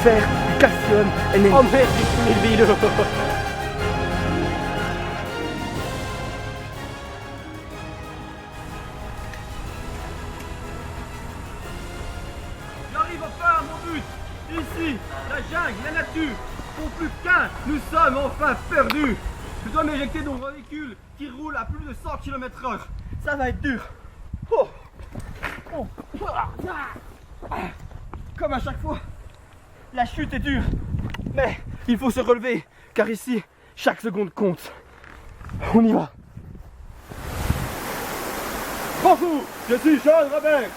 fer, du calcium, et Oh merde, j'ai fumé le vélo. J'arrive enfin à mon but. Ici, la jungle, la nature. Pour plus qu'un, nous sommes enfin perdus. Je dois m'éjecter dans un véhicule qui roule à plus de 100 km/h. Ça va être dur. Oh. Oh. Comme à chaque fois, la chute est dure. Mais il faut se relever, car ici, chaque seconde compte. On y va. Bonjour, je suis Jean Robert,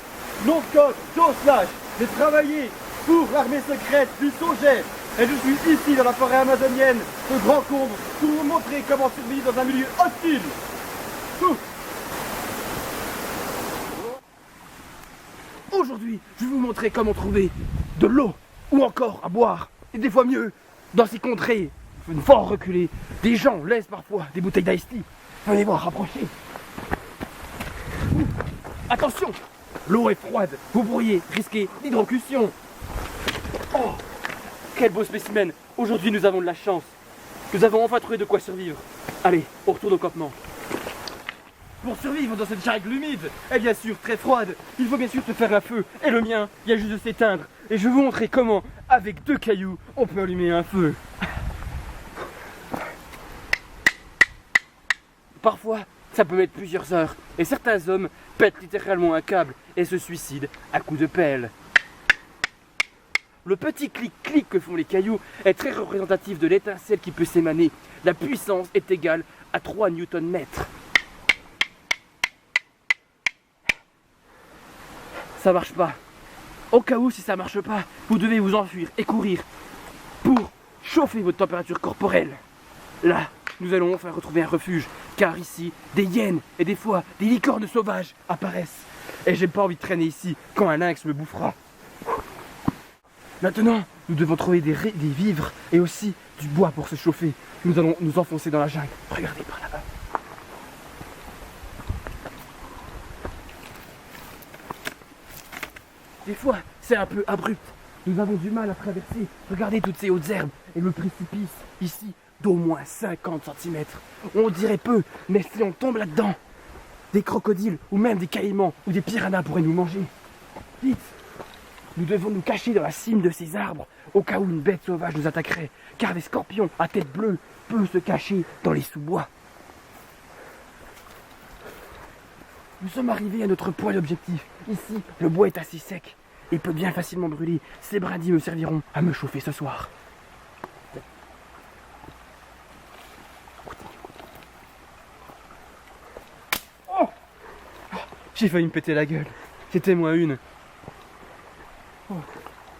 nom de code Joe Slash. J'ai travaillé pour l'armée secrète du Sauget. Et je suis ici dans la forêt amazonienne de Grand Combre pour vous montrer comment survivre dans un milieu hostile. Ouh. aujourd'hui, je vais vous montrer comment trouver de l'eau ou encore à boire. Et des fois mieux, dans ces contrées, fort reculées, des gens laissent parfois des bouteilles d'ice tea. Venez voir, rapprochez. Attention, l'eau est froide, vous pourriez risquer l'hydrocution. Oh, quel beau spécimen. Aujourd'hui, nous avons de la chance. Nous avons enfin trouvé de quoi survivre. Allez, on retourne au campement. Pour survivre dans cette jungle humide, et bien sûr très froide, il faut bien sûr se faire un feu. Et le mien, il y a juste de s'éteindre. Et je vais vous montrer comment, avec 2 cailloux, on peut allumer un feu. Parfois, ça peut mettre plusieurs heures. Et certains hommes pètent littéralement un câble et se suicident à coups de pelle. Le petit clic-clic que font les cailloux est très représentatif de l'étincelle qui peut s'émaner. La puissance est égale à 3 Nm. Ça marche pas. Au cas où, si ça marche pas, vous devez vous enfuir et courir pour chauffer votre température corporelle. Là, nous allons enfin retrouver un refuge, car ici, des hyènes et des fois des licornes sauvages apparaissent. Et j'ai pas envie de traîner ici quand un lynx me bouffera. Maintenant, nous devons trouver des vivres et aussi du bois pour se chauffer. Nous allons nous enfoncer dans la jungle. Regardez par là-bas. Des fois, c'est un peu abrupt. Nous avons du mal à traverser. Regardez toutes ces hautes herbes et le précipice ici d'au moins 50 cm. On dirait peu, mais si on tombe là-dedans, des crocodiles ou même des caïmans ou des piranhas pourraient nous manger. Vite! Nous devons nous cacher dans la cime de ces arbres au cas où une bête sauvage nous attaquerait, car des scorpions à tête bleue peuvent se cacher dans les sous-bois. Nous sommes arrivés à notre point d'objectif. Ici, le bois est assez sec et peut bien facilement brûler. Ces brindilles me serviront à me chauffer ce soir. Oh, j'ai failli me péter la gueule. C'était moi une.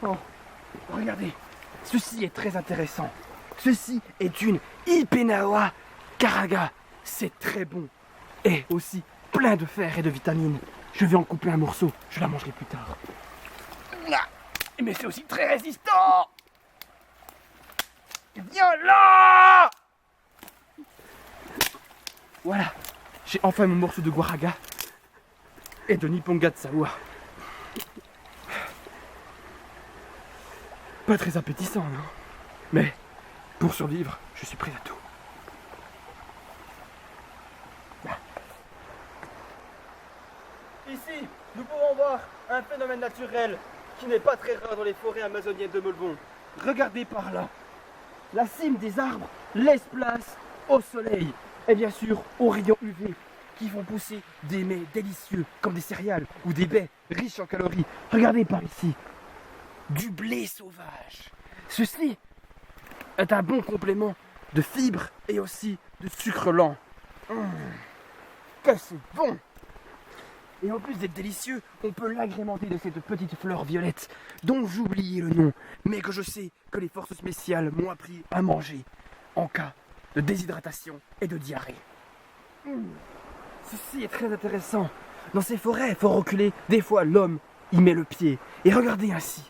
Oh, regardez, ceci est très intéressant. Ceci est une Ippenaoa caraga. C'est très bon. Et aussi plein de fer et de vitamines. Je vais en couper un morceau, je la mangerai plus tard. Mais c'est aussi très résistant. Viens là. Voilà, j'ai enfin mon morceau de guaraga et de Nipponga Tsawa. Pas très appétissant, non? Mais pour survivre, je suis prêt à tout. Ici, nous pouvons voir un phénomène naturel qui n'est pas très rare dans les forêts amazoniennes de Melbourne. Regardez par là. La cime des arbres laisse place au soleil et bien sûr aux rayons UV qui font pousser des mets délicieux comme des céréales ou des baies riches en calories. Regardez par ici. Du blé sauvage. Ceci est un bon complément de fibres et aussi de sucre lent. Que c'est bon! Et en plus d'être délicieux, on peut l'agrémenter de cette petite fleur violette dont j'oubliais le nom, mais que je sais que les forces spéciales m'ont appris à manger en cas de déshydratation et de diarrhée. Ceci est très intéressant. Dans ces forêts fort reculées, des fois l'homme y met le pied. Et regardez ainsi.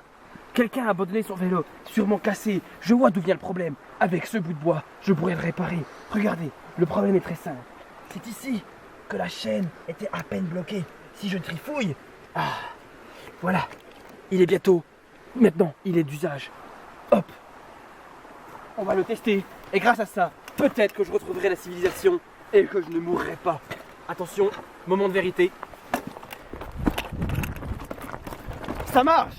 Quelqu'un a abandonné son vélo, sûrement cassé. Je vois d'où vient le problème. Avec ce bout de bois, je pourrais le réparer. Regardez, le problème est très simple. C'est ici que la chaîne était à peine bloquée. Si je trifouille, voilà, il est bientôt. Maintenant, il est d'usage. Hop. On va le tester. Et grâce à ça, peut-être que je retrouverai la civilisation et que je ne mourrai pas. Attention, moment de vérité. Ça marche!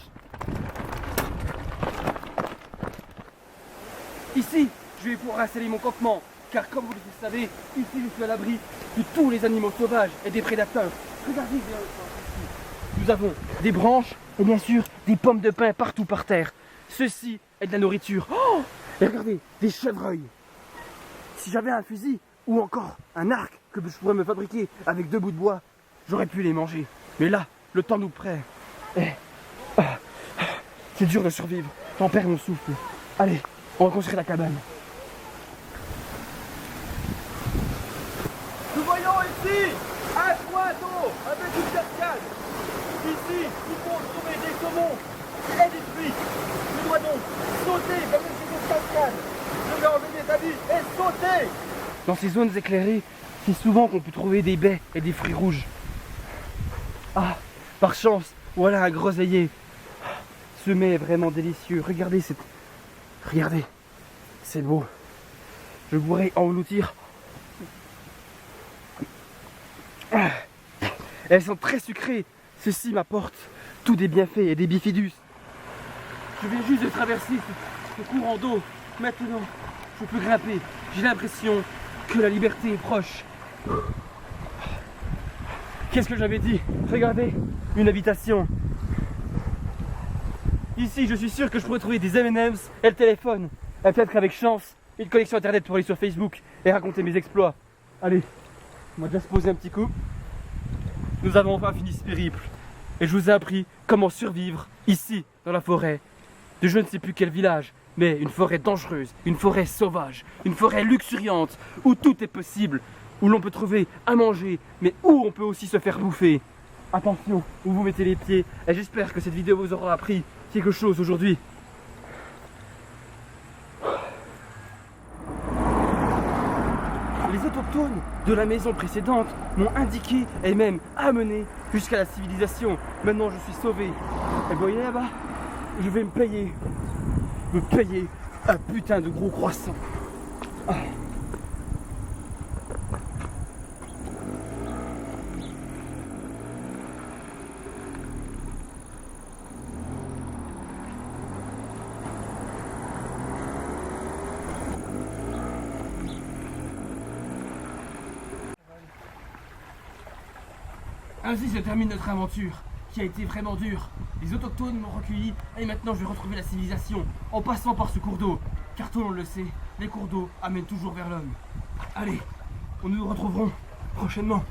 Ici, je vais pouvoir installer mon campement, car comme vous le savez, ici je suis à l'abri de tous les animaux sauvages et des prédateurs. Regardez bien ici. Nous avons des branches et bien sûr des pommes de pin partout par terre. Ceci est de la nourriture. Oh! Et regardez, des chevreuils. Si j'avais un fusil ou encore un arc que je pourrais me fabriquer avec 2 bouts de bois, j'aurais pu les manger. Mais là, le temps nous prête. C'est dur de survivre. J'en perds mon souffle. Allez, on va construire la cabane. Nous voyons ici un point d'eau avec une cascade. Ici, nous pouvons trouver des saumons et des fruits. Je dois donc sauter comme une cascade. Je vais enlever mes habits et sauter. Dans ces zones éclairées, c'est souvent qu'on peut trouver des baies et des fruits rouges. Ah, par chance, voilà un groseillier. Ce mets est vraiment délicieux. Regardez, regardez, c'est beau. Je pourrais engloutir. Ah. Elles sont très sucrées. Ceci m'apporte tous des bienfaits et des bifidus. Je viens juste de traverser ce courant d'eau. Maintenant, je peux grimper. J'ai l'impression que la liberté est proche. Qu'est-ce que j'avais dit? Regardez, une habitation. Ici, je suis sûr que je pourrais trouver des M&M's et le téléphone. Et peut-être avec chance, une connexion internet pour aller sur Facebook et raconter mes exploits. Allez, on va déjà se poser un petit coup. Nous avons enfin fini ce périple. Et je vous ai appris comment survivre ici, dans la forêt, de je ne sais plus quel village, mais une forêt dangereuse, une forêt sauvage, une forêt luxuriante, où tout est possible, où l'on peut trouver à manger, mais où on peut aussi se faire bouffer. Attention où vous mettez les pieds, et j'espère que cette vidéo vous aura appris quelque chose aujourd'hui. Les autochtones de la maison précédente m'ont indiqué et même amené jusqu'à la civilisation. Maintenant je suis sauvé. Et vous voyez là-bas, je vais me payer un putain de gros croissant. Ah. Ainsi se termine notre aventure, qui a été vraiment dure. Les autochtones m'ont recueilli et maintenant je vais retrouver la civilisation en passant par ce cours d'eau. Car tout le monde le sait, les cours d'eau amènent toujours vers l'homme. Allez, nous nous retrouverons prochainement.